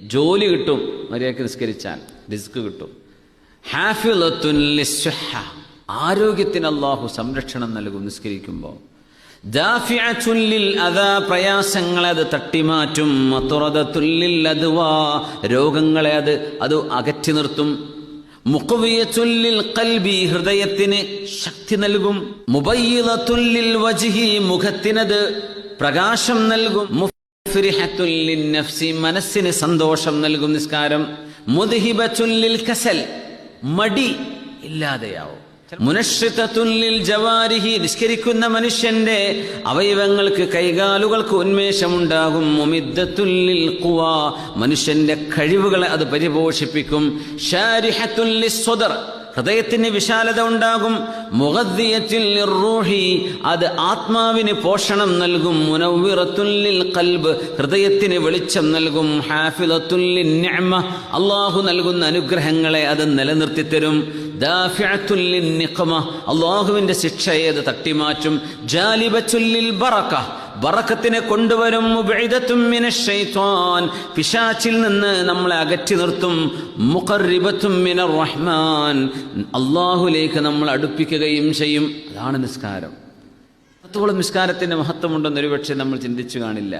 ജോലി കിട്ടും, മര്യാദയ്ക്ക് നിസ്കരിച്ചാൽ റിസ്ക് കിട്ടും. ഹാഫിളത്തുൻ ലിസ്സുഹ, ആരോഗ്യത്തിന് അല്ലാഹു സംരക്ഷണം നൽകും നിസ്കരിക്കുമ്പോൾ. ദാഫിഅത്തുൻ ലിൽ അദാ, പ്രയാസങ്ങളെ അത് തട്ടിമാറ്റും. മത്റദത്തുൻ ലിൽ അദ്വാ, രോഗങ്ങളെ അത് അകറ്റി നിർത്തും. മുഖ്വിയത്തുൻ ലിൽ ഖൽബി, ഹൃദയത്തിന് ശക്തി നൽകും. മുബയ്യിദത്തുൻ ലിൽ വജ്ഹി, മുഖത്തിനത് പ്രകാശം നൽകും. മുഫ്രിഹത്തുൻ ലിൻ നഫ്സി, മനസ്സിന് സന്തോഷം നൽകും നിസ്കാരം. മുദ്ഹിബത്തുൻ ലിൽ കസൽ, മടി ഇല്ലാതെയാവും. മുനശ്രിതത്തുൻ ലിൽ ജവാരിഹി, നിസ്കരിക്കുന്ന മനുഷ്യന്റെ അവയവങ്ങൾക്ക്, കൈകാലുകൾക്ക് ഉന്മേഷമുണ്ടാകും. മുമിദ്ദത്തുൻ ലിൽ ഖുവാ, മനുഷ്യന്റെ കഴിവുകളെ അത് പരിപോഷിപ്പിക്കും. ശാരിഹത്തുൻ ലിസ്സദർ, ഹൃദയത്തിന് വിശാലത ഉണ്ടാകും. മുഗദ്ദിയത്തുൻ ലിർറൂഹി, അത് ആത്മാവിന് പോഷണം നൽകും. മുനവ്വിറത്തുൻ ലിൽ ഖൽബ്, ഹൃദയത്തിന് വെളിച്ചം നൽകും. ഹാഫിളത്തുൻ ലിന്നിഅമ, അല്ലാഹു നൽകുന്ന അനുഗ്രഹങ്ങളെ അത് നിലനിർത്തിത്തരും. ദാഫിഅത്തുൻ ലിന്നിഖമ, അല്ലാഹുവിന്റെ ശിക്ഷയെ അത് തട്ടിമാറ്റും. ജാലിബത്തുൻ ലിൽ ബറക, ബറക്കത്തിനെ കൊണ്ടുവരും. മുബഇദത്തുൻ മിനശ് ശൈത്വാൻ, പിശാചിൽ നിന്ന് നമ്മളെ അകറ്റി നിർത്തും. മുഖർരിബത്തുൻ മിനർ റഹ്മാൻ, അല്ലാഹുവിലേക്ക് നമ്മൾ അടുപ്പിക്കുകയും ചെയ്യും. അതാണ് നിസ്കാരം. അത്രത്തോളം നിസ്കാരത്തിന്റെ മഹത്വമുണ്ടെന്ന് ഒരുപക്ഷെ നമ്മൾ ചിന്തിച്ചു കാണില്ല.